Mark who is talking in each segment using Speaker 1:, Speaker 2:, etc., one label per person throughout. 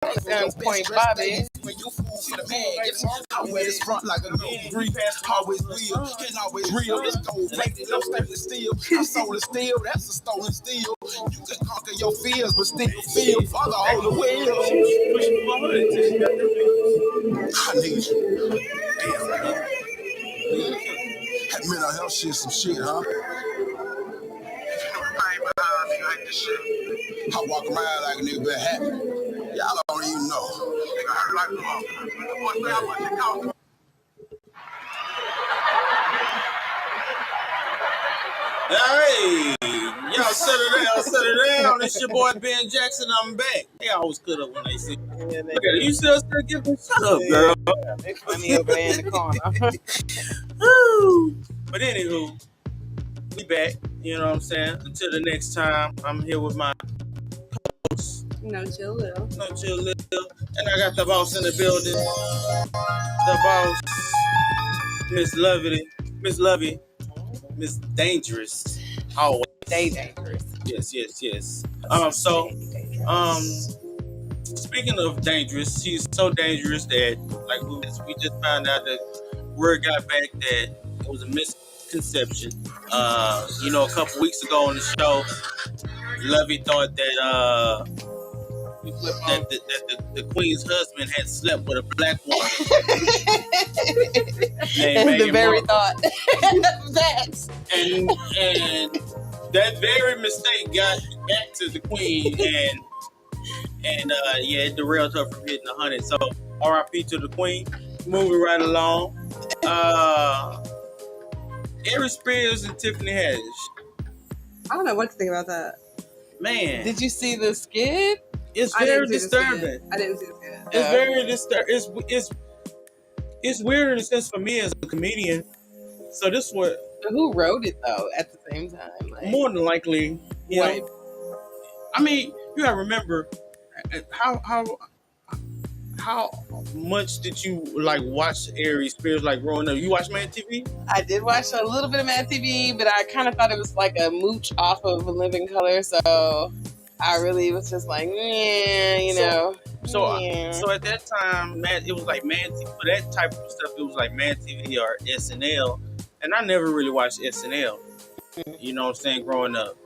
Speaker 1: Guns Point Bobby.
Speaker 2: When you fool for the bag, always front like a gold green, always real, and always real. It's gold plated, no stainless steel. I'm solar steel, that's a stolen steel. You can conquer your fears, but still feel. Father, hold the wheel. I need you. Damn. That mental health shit, some shit, huh? I walk around like a nigga been happy. Y'all don't even know. Nigga hurt like a motherfucker.
Speaker 3: Hey, y'all settle down. It's your boy Ben Jackson. I'm back. They always cut up when they see me. Look at it. You still giving shut up, girl.
Speaker 1: They funny over there in the corner.
Speaker 3: But anywho, we back. You know what I'm saying? Until the next time, I'm here with my host.
Speaker 4: No chill Lil.
Speaker 3: And I got the boss in the building. The boss, Miss Lovey, Miss Dangerous. Always.
Speaker 1: Stay dangerous.
Speaker 3: Yes. Speaking of dangerous, she's so dangerous that like we just found out that word got back that it was a misconception. A couple weeks ago on the show, Lovey thought that the Queen's husband had slept with a black woman.
Speaker 1: That's the very thought. That's
Speaker 3: and that very mistake got back to the Queen and it derailed her from hitting 100. So R.I.P. to the Queen. Moving right along. Aries Spears and Tiffany Haddish.
Speaker 4: I don't know what to think about that.
Speaker 3: Man,
Speaker 1: did you see the skit?
Speaker 3: It's very disturbing.
Speaker 4: I didn't see the skit.
Speaker 3: It's very disturbing. It's weird in a sense for me as a comedian. So this what.
Speaker 1: Who wrote it though? At the same time, like,
Speaker 3: more than likely, you know. I mean, you gotta remember how much did you like watch Aries Spears like growing up? You watch Mad TV?
Speaker 1: I did watch a little bit of Mad TV, but I kind of thought it was like a mooch off of A Living Color, so I really was just like, know.
Speaker 3: So at that time, it was like Mad TV. For that type of stuff, it was like Mad TV or SNL, and I never really watched SNL. You know what I'm saying? Growing up,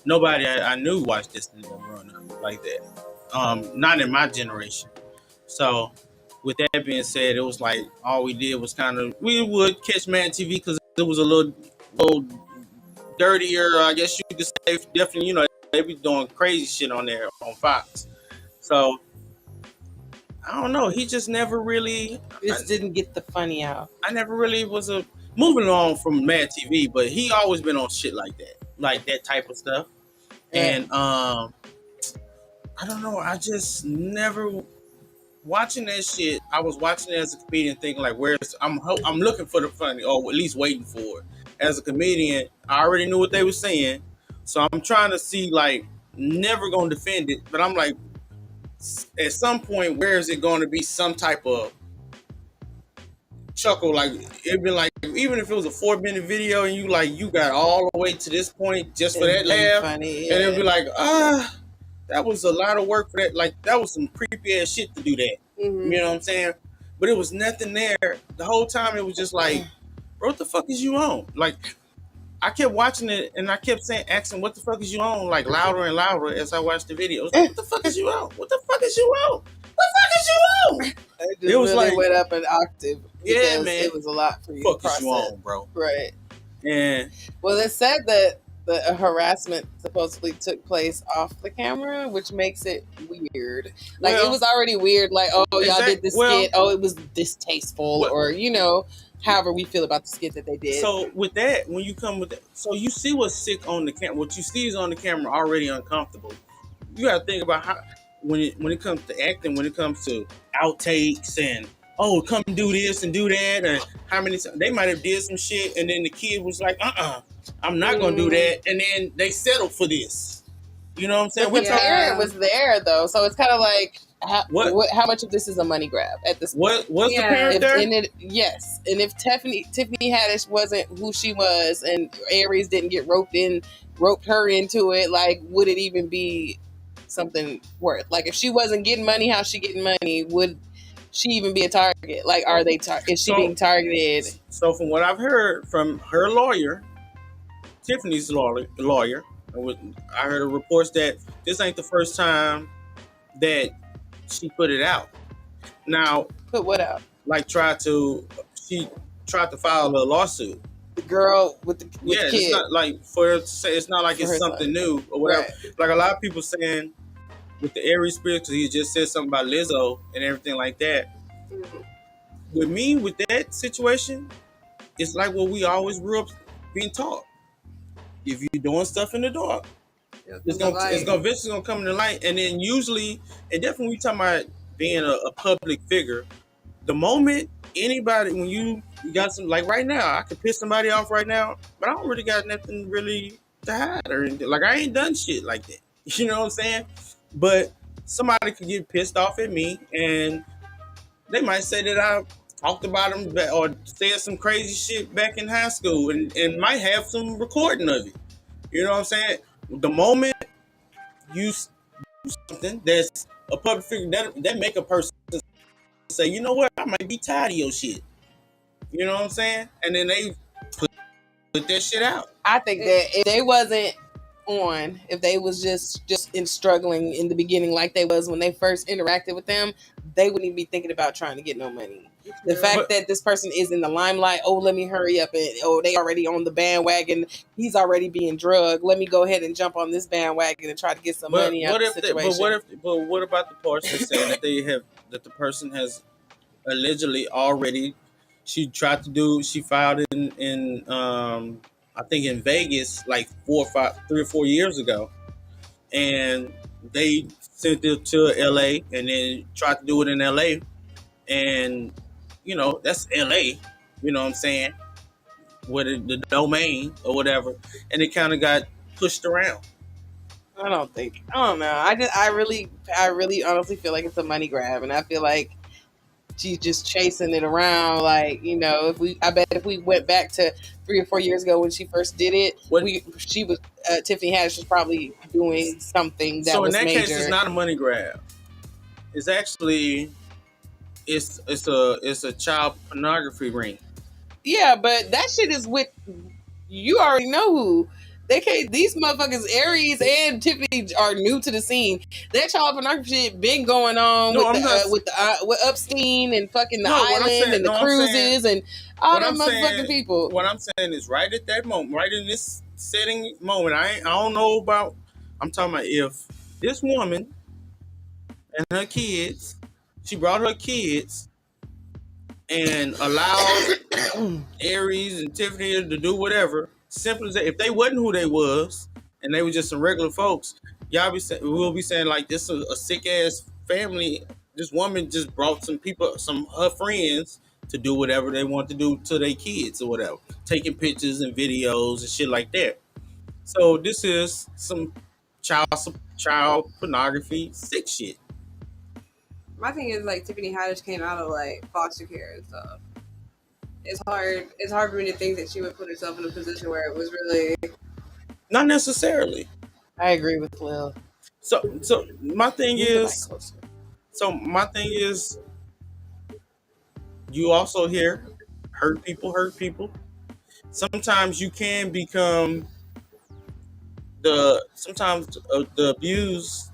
Speaker 3: nobody I knew watched SNL growing up like that. Not in my generation. So, with that being said, it was like all we did was we would catch Mad TV because it was a little dirtier, I guess you could say. Definitely, they be doing crazy shit on there on Fox. So, I don't know. He just never really
Speaker 1: didn't get the funny out.
Speaker 3: I never really was moving on from Mad TV, but he always been on shit like that type of stuff. And I don't know. I just never. Watching that shit, I was watching it as a comedian, thinking like, I'm looking for the funny, or at least waiting for it. As a comedian, I already knew what they were saying, so I'm trying to see, like, never gonna defend it, but I'm like, at some point, where is it going to be some type of chuckle? Like, it'd be like, even if it was a 4-minute video and you got all the way to this point just for that laugh,
Speaker 1: funny, yeah.
Speaker 3: And it'd be like, that was a lot of work for that. Like, that was some creepy ass shit to do that. Mm-hmm. You know what I'm saying? But it was nothing there. The whole time it was just like, bro, what the fuck is you on? Like, I kept watching it and I kept asking, what the fuck is you on? Like, louder and louder as I watched the video. Like, what the fuck is you on? What the fuck is you on? What the fuck is you on?
Speaker 1: It was really like, went up an octave.
Speaker 3: Yeah, man.
Speaker 1: It was a lot for you
Speaker 3: to process.
Speaker 1: Fuck
Speaker 3: is you on, bro?
Speaker 1: Right.
Speaker 3: Yeah.
Speaker 1: Well, it said that the harassment supposedly took place off the camera, which makes it weird. Like, it was already weird. Like, y'all did this skit. It was distasteful, or however we feel about the skit that they did.
Speaker 3: So with that, when you come with that, so you see what's sick on the camera. What you see is on the camera already uncomfortable. You got to think about how when it comes to acting, when it comes to outtakes and come do this and do that, and how many times they might have did some shit, and then the kid was like, I'm not gonna do that, and then they settled for this. You know what I'm saying?
Speaker 1: The parent was there though, so it's kind of like how much of this is a money grab at this point?
Speaker 3: What was the parent there?
Speaker 1: Yes, and if Tiffany Haddish wasn't who she was, and Aries didn't get roped her into it, like, would it even be something worth? Like, if she wasn't getting money, how's she getting money? Would she even be a target? Like, are they? Is she being targeted?
Speaker 3: So, from what I've heard from her lawyer, Tiffany's lawyer, I heard reports that this ain't the first time that she put it out. Now,
Speaker 1: put what out?
Speaker 3: Like, she tried to file a lawsuit.
Speaker 1: The girl with the kid.
Speaker 3: It's not like for her to say, it's not like it's something new or whatever. Right. Like a lot of people saying with the Aries spirit, because he just said something about Lizzo and everything like that. Mm-hmm. With me, with that situation, it's like what we always grew up being taught. If you're doing stuff in the dark, it's gonna come in the light. And then usually, and definitely we talking about being a public figure, the moment anybody, when you got some, like right now, I could piss somebody off right now, but I don't really got nothing really to hide or anything. Like, I ain't done shit like that. You know what I'm saying? But somebody could get pissed off at me and they might say that I talked about them or said some crazy shit back in high school and might have some recording of it. You know what I'm saying? The moment you do something that's a public figure, that make a person say, you know what, I might be tired of your shit. You know what I'm saying? And then they put that shit out.
Speaker 1: I think that if they wasn't on, if they was just in struggling in the beginning like they was when they first interacted with them, they wouldn't even be thinking about trying to get no money. The fact that this person is in the limelight, oh, let me hurry up, and they already on the bandwagon, he's already being drugged, let me go ahead and jump on this bandwagon and try to get some money out of the situation.
Speaker 3: But what about the person saying that the person has allegedly already, she filed in I think in Vegas like 3 or 4 years ago, and they sent it to LA and then tried to do it in LA, and you know, that's LA, you know what I'm saying, with the domain or whatever, and it kind of got pushed around.
Speaker 1: I don't know. I really honestly feel like it's a money grab, and I feel like she's just chasing it around. Like, you know, I bet if we went back to 3 or 4 years ago when she first did it, Tiffany Haddish was probably doing something that was major. So in that case,
Speaker 3: it's not a money grab. It's actually it's a child pornography ring.
Speaker 1: Yeah, but that shit is with, you already know who. These motherfuckers, Aries and Tiffany, are new to the scene. That child pornography shit been going on with Epstein and fucking the island and the cruises and all them motherfucking people.
Speaker 3: What I'm saying is, right at that moment, right in this setting moment, I don't know about. I'm talking about if this woman and her kids, she brought her kids and allowed Aries and Tiffany to do whatever. Simple as that. If they wasn't who they was and they were just some regular folks, we'll be saying like, this is a sick ass family. This woman just brought some people, her friends, to do whatever they want to do to their kids or whatever, taking pictures and videos and shit like that. So this is some child pornography sick shit.
Speaker 4: My thing is, like, Tiffany Haddish came out of like foster care and stuff. It's hard for me to think that she would put herself in a position where it was really...
Speaker 3: Not necessarily.
Speaker 1: I agree with Lil.
Speaker 3: So my thing is, you also hear hurt people. Sometimes you can become the abused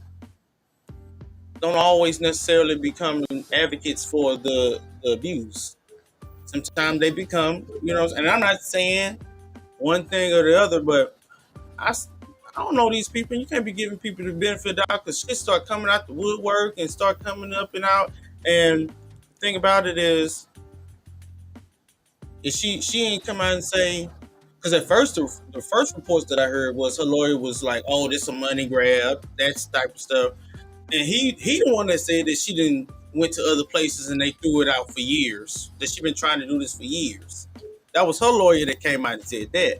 Speaker 3: don't always necessarily become advocates for the abuse. Sometimes they become, you know, and I'm not saying one thing or the other, but I don't know these people. You can't be giving people the benefit of the doubt, because shit start coming out the woodwork and start coming up and out. And the thing about it is she ain't come out and say, because at first the first reports that I heard was her lawyer was like, oh, this a money grab, that type of stuff. And he the one that said that she didn't went to other places and they threw it out for years, that she been trying to do this for years. That was her lawyer that came out and said that.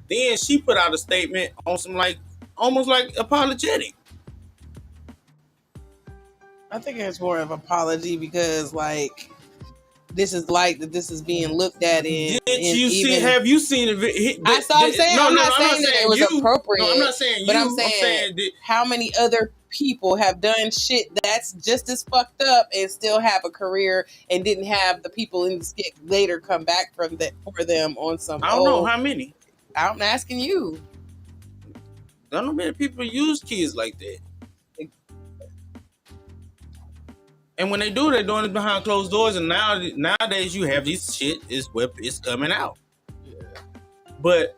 Speaker 3: Then she put out a statement on some like almost like apologetic.
Speaker 1: I think it's more of an apology because like this is like that this is being looked at in.
Speaker 3: Have you seen it?
Speaker 1: I'm not saying that it was appropriate.
Speaker 3: No, I'm not saying you.
Speaker 1: But I'm saying how many other people have done shit that's just as fucked up and still have a career and didn't have the people in the skit later come back for them on some.
Speaker 3: I don't know how many.
Speaker 1: I'm asking you.
Speaker 3: I don't know many people use kids like that. And when they do, they're doing it behind closed doors. And nowadays, you have this shit is coming out. Yeah. But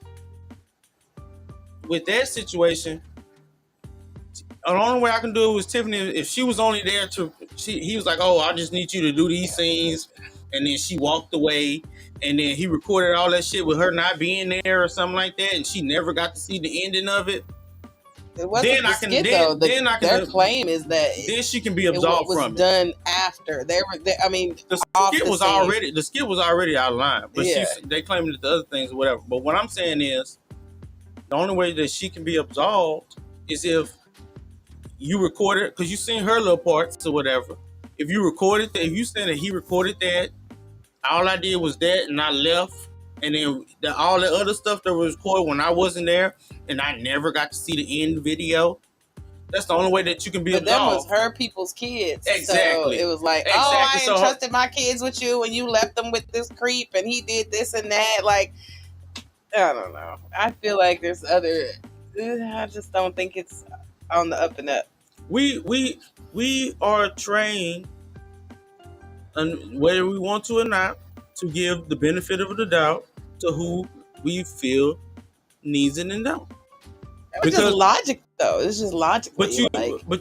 Speaker 3: with that situation, the only way I can do it was Tiffany. If she was only there he was like, "Oh, I just need you to do these scenes," and then she walked away. And then he recorded all that shit with her not being there or something like that, and she never got to see the ending of it.
Speaker 1: It wasn't the skit, though. Their claim is that
Speaker 3: then she can be absolved from it.
Speaker 1: It was done after. The
Speaker 3: skit was already out of line, but they claimed that the other things or whatever. But what I'm saying is, the only way that she can be absolved is if you record it, because you seen her little parts or whatever. If you recorded that, if you saying that he recorded that, all I did was that, and I left. And then all the other stuff that was recorded when I wasn't there, and I never got to see the end video. That's the only way that you can be absolved.
Speaker 1: But that was her people's kids.
Speaker 3: Exactly.
Speaker 1: So it was like, I entrusted my kids with you, and you left them with this creep, and he did this and that. Like, I don't know. I feel like there's other. I just don't think it's on the up and up.
Speaker 3: We are trained, and whether we want to or not, to give the benefit of the doubt to who we feel needs it and don't.
Speaker 1: It's just logic, though. It's just logic.
Speaker 3: But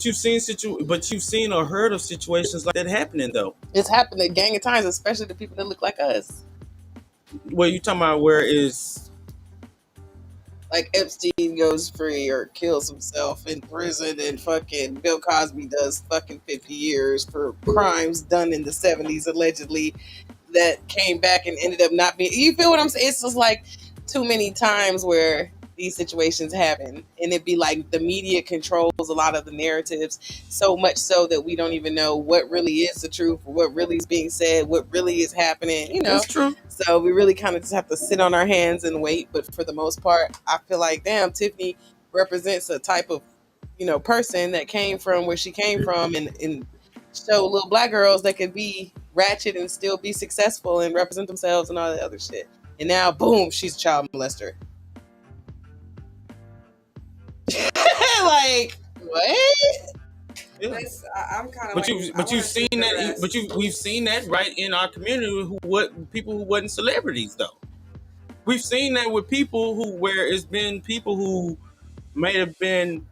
Speaker 3: you've seen or heard of situations like that happening, though.
Speaker 1: It's happened a gang of times, especially to people that look like us.
Speaker 3: Well, you talking about where is
Speaker 1: like Epstein goes free or kills himself in prison, and fucking Bill Cosby does fucking 50 years for crimes done in the 70s allegedly that came back and ended up not being. You feel what I'm saying? It's just like too many times where these situations happen, and it'd be like the media controls a lot of the narratives, so much so that we don't even know what really is the truth, what really is being said, what really is happening.
Speaker 3: That's true.
Speaker 1: So we really kind of just have to sit on our hands and wait. But for the most part, I feel like, damn, Tiffany represents a type of, person that came from where she came from, and show little black girls that could be ratchet and still be successful and represent themselves and all that other shit. And now, boom, she's a child molester. Like, what?
Speaker 3: Yeah.
Speaker 4: I'm kind of.
Speaker 3: We've seen that right in our community people who wasn't celebrities though. We've seen that with people where it's been people who might have been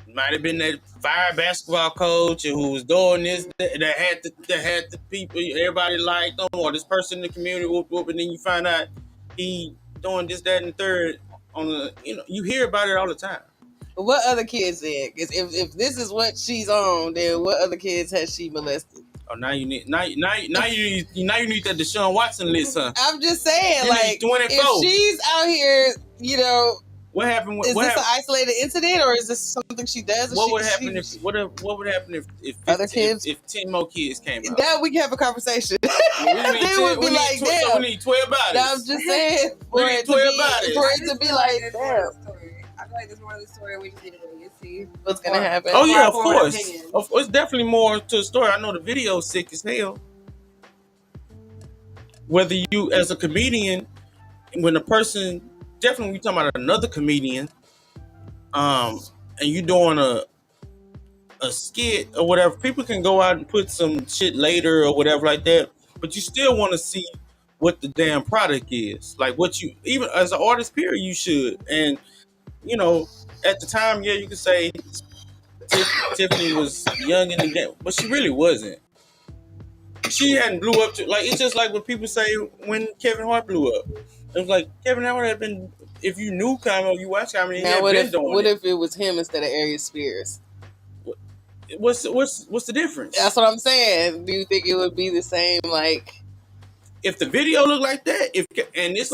Speaker 3: that fire basketball coach and who was doing this that had the people everybody liked them, or this person in the community whoop, and then you find out he doing this, that, and the third on the you hear about it all the time.
Speaker 1: What other kids then? Because if this is what she's on, then what other kids has she molested?
Speaker 3: Oh, now you need that Deshaun Watson list, huh?
Speaker 1: I'm just saying,
Speaker 3: you
Speaker 1: like, if she's out here,
Speaker 3: what happened?
Speaker 1: Is this an isolated incident, or is this something she does?
Speaker 3: What would happen if
Speaker 1: other kids?
Speaker 3: If 10 more kids came out?
Speaker 1: Now we can have a conversation. They would be like, damn.
Speaker 3: So we need 12 bodies.
Speaker 1: I'm just saying, for it to be like, damn.
Speaker 4: I feel like there's more to the story. We just need to wait and see
Speaker 1: what's gonna happen.
Speaker 3: Oh yeah, of course, definitely more to the story. I know the video's sick as hell. Whether you, as a comedian, when a person, definitely we talking about another comedian, and you doing a skit or whatever, people can go out and put some shit later or whatever like that, but you still want to see what the damn product is. Like what you, even as an artist, period, you should. And at the time, yeah, you could say Tiffany was young in the game, but she really wasn't. She hadn't blew up it's just like what people say when Kevin Hart blew up. It was like Kevin Hart had been, if you knew comedy, you watched comedy, he had been doing it.
Speaker 1: What if it was him instead of Ariel Spears?
Speaker 3: What's the difference?
Speaker 1: That's what I'm saying. Do you think it would be the same, like?
Speaker 3: If the video looked like that, it's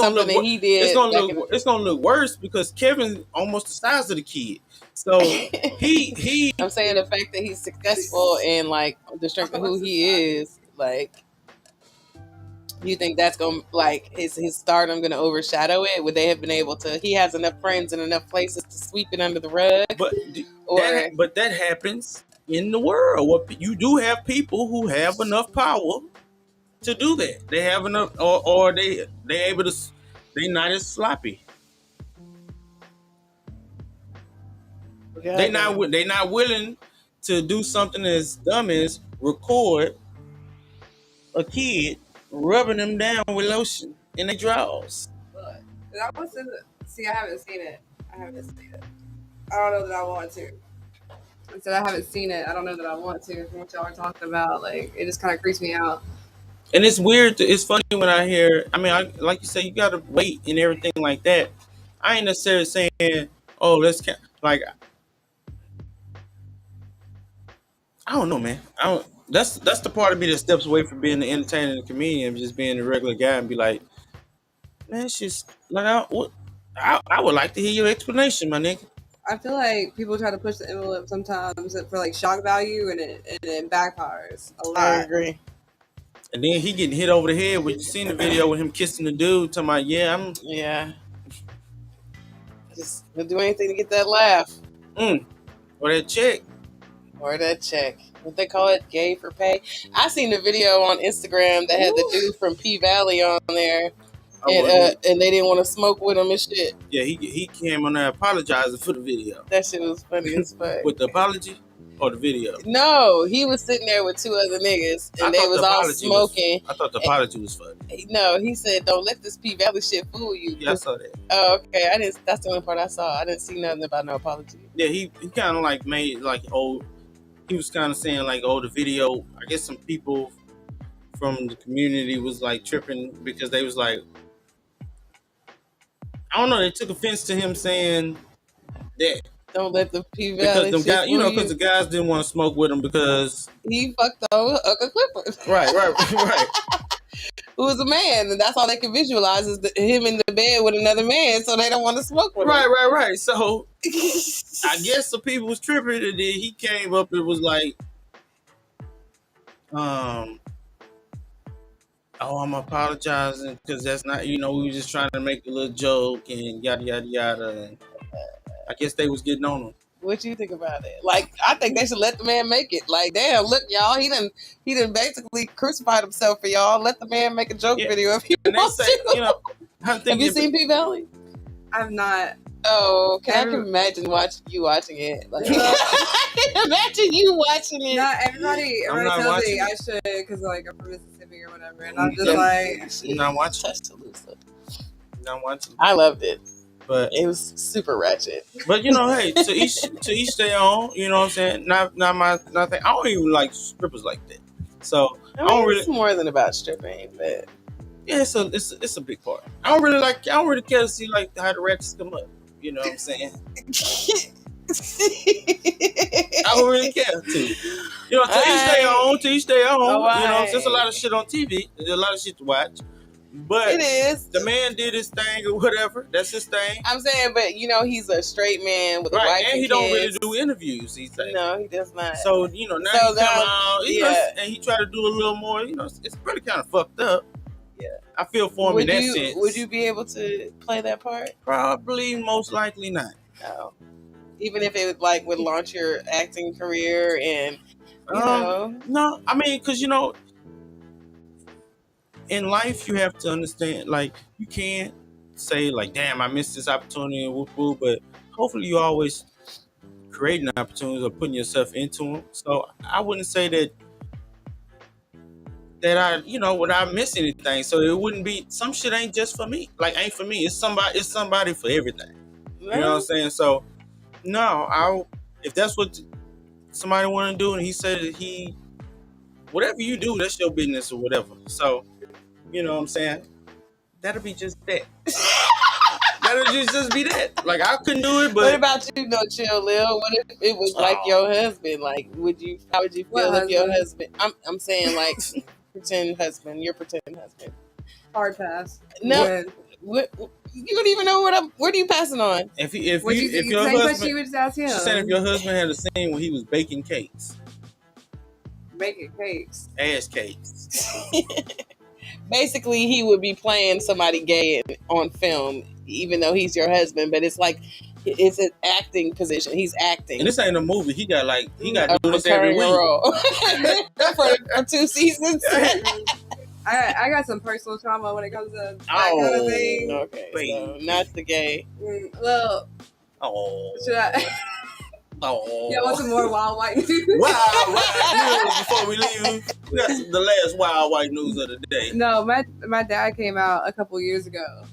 Speaker 3: gonna look worse because Kevin's almost the size of the kid. So he
Speaker 1: I'm saying the fact that he's successful and like the strength of who he is, like You think that's gonna like his stardom gonna overshadow it? Would they have been able to? He has enough friends and enough places to sweep it under the rug.
Speaker 3: But that happens in the world. What you do have people who have enough power to do that. They have enough, or they able to. They not as sloppy. They not willing to do something as dumb as record a kid rubbing them down with lotion in their drawers.
Speaker 4: See, I haven't seen it. I don't know that I want to. I said I haven't seen it. I don't know that I want to. From what y'all are talking about, like it just kind of creeps me out.
Speaker 3: And it's weird. It's funny when I hear. I mean, like you say, you gotta wait and everything like that. I ain't necessarily saying, "Oh, let's like." I don't know, man. I don't. That's the part of me that steps away from being the entertainer and the comedian, and just being a regular guy, and be like, "Man, it's just like I would like to hear your explanation, my nigga."
Speaker 4: I feel like people try to push the envelope sometimes for like shock value, and it backfires a lot.
Speaker 1: I agree.
Speaker 3: And then he getting hit over the head. When you seen the video with him kissing the dude, talking about,
Speaker 1: just he'll do anything to get that laugh.
Speaker 3: Or that check.
Speaker 1: What they call it, gay for pay. I seen the video on Instagram that had the dude from P Valley on there. And they didn't want to smoke with him and shit.
Speaker 3: Yeah, he came on there apologizing for the video.
Speaker 1: That shit was funny as fuck.
Speaker 3: With the apology or the video?
Speaker 1: No, he was sitting there with two other niggas and they was all smoking.
Speaker 3: I thought the apology was funny.
Speaker 1: No, he said, "Don't let this P Valley shit fool you."
Speaker 3: Yeah, I saw that.
Speaker 1: Oh, okay. That's the only part I saw. I didn't see nothing about no apology.
Speaker 3: Yeah, he kind of like made like he was kind of saying like, the video. I guess some people from the community was like tripping because they was like, I don't know. They took offense to him saying that.
Speaker 1: Don't let the P Valley
Speaker 3: because the guys didn't want to smoke with him because
Speaker 1: he fucked the Uncle Clifford.
Speaker 3: Right.
Speaker 1: Who was a man, and that's all they can visualize is him in the bed with another man, so they don't want to smoke with him.
Speaker 3: Right. So I guess the people was tripping, and then he came up and was like, I'm apologizing because that's not, we were just trying to make a little joke and yada yada yada. And I guess they was getting on him.
Speaker 1: What you think about it? Like, I think they should let the man make it. Like, damn, look, y'all, he done basically crucified himself for y'all. Let the man make a joke video if he wants to. Have you seen P Valley?
Speaker 4: I've not.
Speaker 1: Oh, okay. I can imagine you watching it. Like, I can imagine you watching it.
Speaker 4: Not everybody tells me I should because like I'm from Mississippi or whatever, and I'm just like,
Speaker 3: you're not watching.
Speaker 1: I loved it.
Speaker 3: But
Speaker 1: it was super ratchet.
Speaker 3: But hey, to each their own. You know what I'm saying? Not my thing. I don't even like strippers like that. So I don't really.
Speaker 1: It's more than about stripping, but
Speaker 3: yeah, it's a big part. I don't really care to see like how the ratchets come up. You know what I'm saying? I don't really care to. To each their own. There's a lot of shit on TV. There's a lot of shit to watch. But
Speaker 1: it is.
Speaker 3: The man did his thing or whatever. That's his thing.
Speaker 1: I'm saying, but he's a straight man with a wife and
Speaker 3: he don't really do interviews. He's like,
Speaker 1: no, he does not.
Speaker 3: So now he come out, and he try to do a little more. It's really kind of fucked up.
Speaker 1: Yeah,
Speaker 3: I feel for him in that sense.
Speaker 1: Would you be able to play that part?
Speaker 3: Probably, most likely not.
Speaker 1: No, even if it would launch your acting career and
Speaker 3: no, I mean, because in life, you have to understand, like, you can't say, like, damn, I missed this opportunity and whoop, but hopefully you always creating opportunities or putting yourself into them. So I wouldn't say that I, would I miss anything. So it wouldn't be, some shit ain't just for me. Like, ain't for me. It's somebody for everything. You know what I'm saying? So, no, if that's what somebody want to do and he said that whatever you do, that's your business or whatever. So, you know what I'm saying? That'll be just that. That'll just be that. Like, I couldn't do it, but...
Speaker 1: What about you, No Chill Lil? What if it was like your husband? Like, how would you feel if your husband... I'm saying, like, pretend husband. Your pretend husband.
Speaker 4: Hard pass.
Speaker 1: No. What, you don't even know what are you passing on?
Speaker 3: If your husband...
Speaker 4: You would just ask him.
Speaker 3: She said if your husband had a scene where he was baking cakes.
Speaker 4: Baking cakes?
Speaker 3: Ass cakes.
Speaker 1: basically he would be playing somebody gay on film, even though he's your husband. But it's like it's an acting position. He's acting.
Speaker 3: And this ain't a movie. He got to do this every
Speaker 1: recurring
Speaker 3: week.
Speaker 1: role for 2 seasons.
Speaker 4: I got some personal trauma when it comes to that kind of thing.
Speaker 1: Okay, so not the gay.
Speaker 4: Well, should I? Yeah, want some more wild white news?
Speaker 3: Wild white news before we leave. We got the last wild white news of the day.
Speaker 4: No, my dad came out a couple years ago.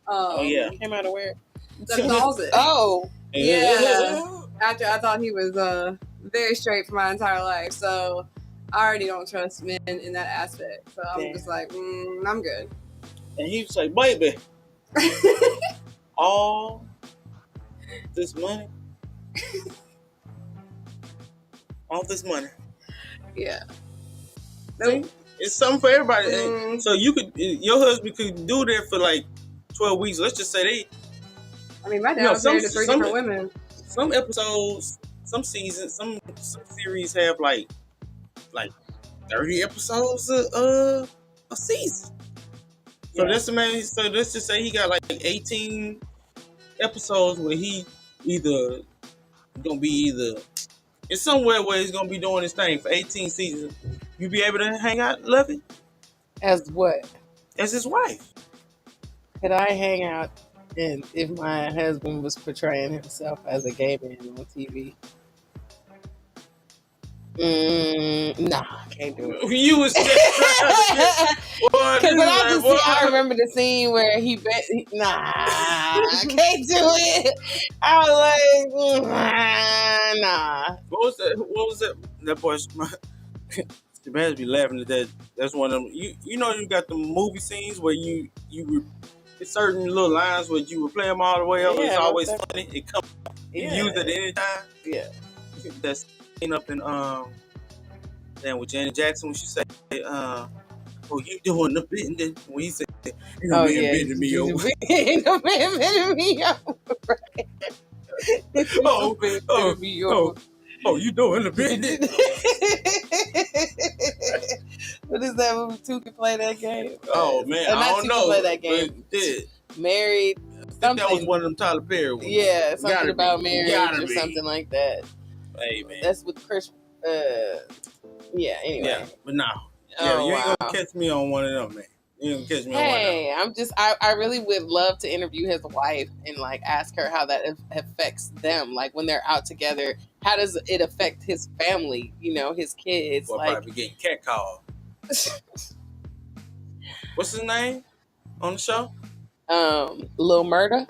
Speaker 1: Came out of where?
Speaker 4: The closet.
Speaker 1: Oh,
Speaker 4: yeah. After I thought he was very straight for my entire life, so I already don't trust men in that aspect. So I'm just like, I'm good.
Speaker 3: And he was like, baby, all this money. All this money.
Speaker 4: Yeah.
Speaker 3: See, it's something for everybody. So your husband could do that for like 12 weeks. Let's just say
Speaker 4: my dad was married to 3 different women.
Speaker 3: Some episodes, some seasons, some series have like 30 episodes a season. So that's amazing. So let's just say he got like 18 episodes where he gonna be it's somewhere where he's gonna be doing his thing for 18 seasons. You be able to hang out, love it?
Speaker 1: As what?
Speaker 3: As his wife.
Speaker 1: Could I hang out if my husband was portraying himself as a gay man on TV? Nah, I can't do it.
Speaker 3: You was just
Speaker 1: because I remember the scene where I can't do it. I was like, nah.
Speaker 3: What was that? That boy, the man be laughing at that. That's one of them. You know you got the movie scenes where you it's certain little lines where you would play them all the way up. It's always funny. It comes. You use it at any time.
Speaker 1: Yeah.
Speaker 3: That's up in then with Janet Jackson when she say oh you doing the bending when he said ain't no man bending me over.
Speaker 1: Ain't no man bending me over.
Speaker 3: Oh, you doing the bending.
Speaker 1: What is that movie? Two can play that game?
Speaker 3: Oh man, I don't know.
Speaker 1: Play that game. Married.
Speaker 3: That was one of them Tyler Perry ones.
Speaker 1: Yeah, something about marriage or something like that.
Speaker 3: Hey man,
Speaker 1: that's with Chris. Yeah. Anyway.
Speaker 3: Yeah, but no. Yeah, you ain't gonna catch me on one of them, man. You ain't gonna catch me on one of them.
Speaker 1: I really would love to interview his wife and like ask her how that affects them. Like when they're out together, how does it affect his family? You know, his kids.
Speaker 3: Well, probably getting catcalled. What's his name on the show?
Speaker 1: Lil Murda.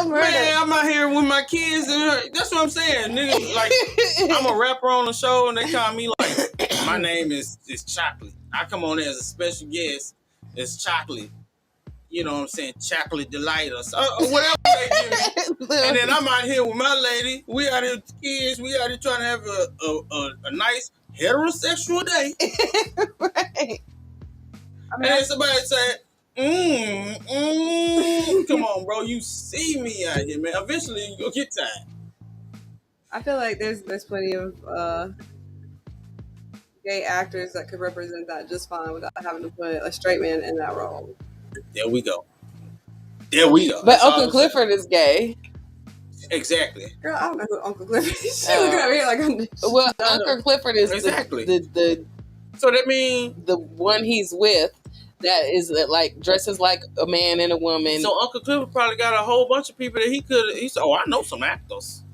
Speaker 3: Man, I'm out here with my kids and that's what I'm saying, nigga. Like I'm a rapper on the show and they call me like my name is Chocolate. I come on there as a special guest. It's Chocolate. You know what I'm saying? Chocolate Delight or whatever they give me. And then I'm out here with my lady. We out here with the kids. We out here trying to have a nice heterosexual day.
Speaker 1: Right.
Speaker 3: And then somebody said, come on, bro. You see me out here, man. Eventually, you'll get tired.
Speaker 4: I feel like there's plenty of gay actors that could represent that just fine without having to put a straight man in that role.
Speaker 3: There we go.
Speaker 1: But that's Uncle Clifford is gay.
Speaker 3: Exactly.
Speaker 4: Girl, I don't know who Uncle Clifford is. She looking at me like
Speaker 1: Uncle Clifford is
Speaker 3: exactly
Speaker 1: the
Speaker 3: so that means
Speaker 1: the one he's with. That is like dresses like a man and a woman.
Speaker 3: So Uncle Clifford probably got a whole bunch of people that he said, I know some actors.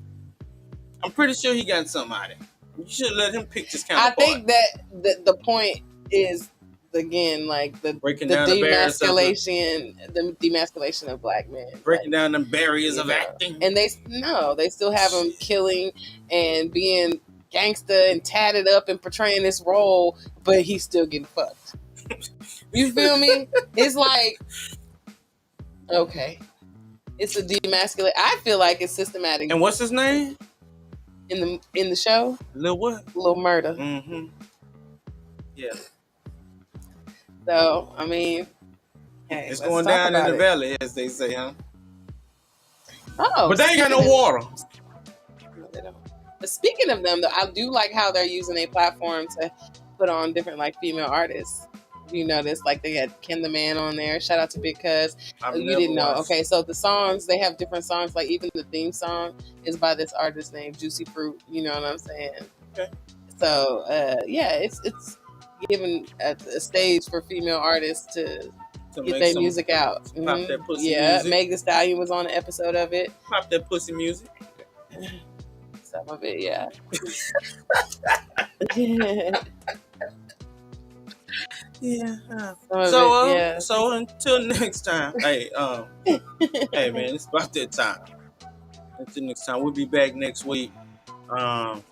Speaker 3: I'm pretty sure he got something out of it. You should let him pick this counterpart.
Speaker 1: I think that the point is again like the demasculation of black men.
Speaker 3: Breaking down them barriers of acting.
Speaker 1: And they still have him killing and being gangster and tatted up and portraying this role, but he's still getting fucked. You feel me? It's like, okay, it's a demasculate. I feel like it's systematic.
Speaker 3: And what's his name
Speaker 1: in the show?
Speaker 3: Lil what?
Speaker 1: Lil Murda.
Speaker 3: Mm-hmm. Yeah.
Speaker 1: So I mean, hey,
Speaker 3: it's going down in the valley, as they say, huh?
Speaker 1: Oh,
Speaker 3: but they ain't got no water.
Speaker 1: No, they don't. But speaking of them, though, I do like how they're using a platform to put on different like female artists. You notice, like they had Ken the Man on there. Shout out to Big Cuz. You didn't know. Okay, so the songs, they have different songs. Like even the theme song is by this artist named Juicy Fruit. You know what I'm saying?
Speaker 3: Okay.
Speaker 1: So yeah, it's giving a stage for female artists to get their music out.
Speaker 3: Pop that pussy music.
Speaker 1: Meg Thee Stallion was on an episode of it.
Speaker 3: Pop that pussy music.
Speaker 1: Some of it, yeah.
Speaker 3: Yeah.
Speaker 1: So
Speaker 3: so until next time, hey hey man, it's about that time. Until next time, we'll be back next week. You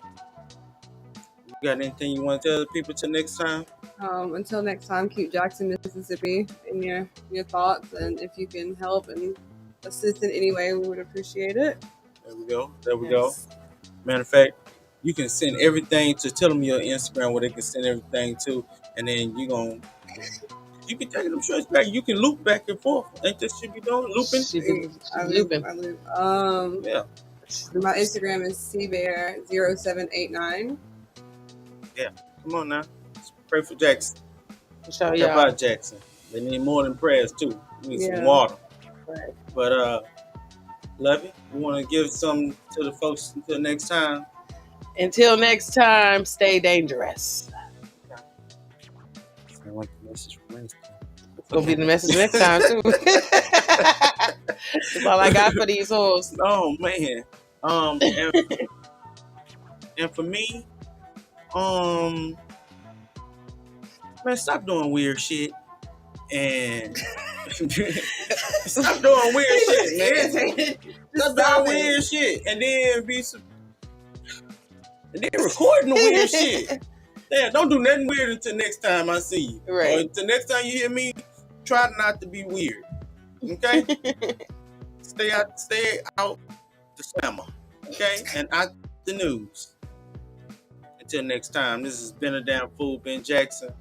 Speaker 3: got anything you want to tell the people till next time?
Speaker 4: Until next time, keep Jackson, Mississippi in your thoughts, and if you can help and assist in any way, we would appreciate it.
Speaker 3: There we go. Matter of fact, you can send everything to tell them your Instagram where they can send everything to, and then you can take them shirts back. You can loop back and forth. Ain't that shit be doing? Looping?
Speaker 4: I loop. Yeah. My Instagram is cbear0789.
Speaker 3: Yeah. Come on now. Let's pray for Jackson.
Speaker 1: Show
Speaker 3: How
Speaker 1: y'all.
Speaker 3: about Jackson? They need more than prayers too. We need some water.
Speaker 1: Right.
Speaker 3: But love you. We want to give some to the folks until next time.
Speaker 1: Until next time, stay dangerous.
Speaker 3: I want the message from Wednesday.
Speaker 1: It's gonna be the message next time too. That's all I got for these hoes.
Speaker 3: Oh man. And for me, man, stop doing weird shit. And stop doing weird shit, man. Stop doing weird shit, and then recording the weird shit. Yeah, don't do nothing weird until next time I see you.
Speaker 1: Right.
Speaker 3: Or until next time you hear me, try not to be weird. Okay? Stay out the slammer. Okay? And out the news. Until next time, this has been a damn fool, Ben Jackson.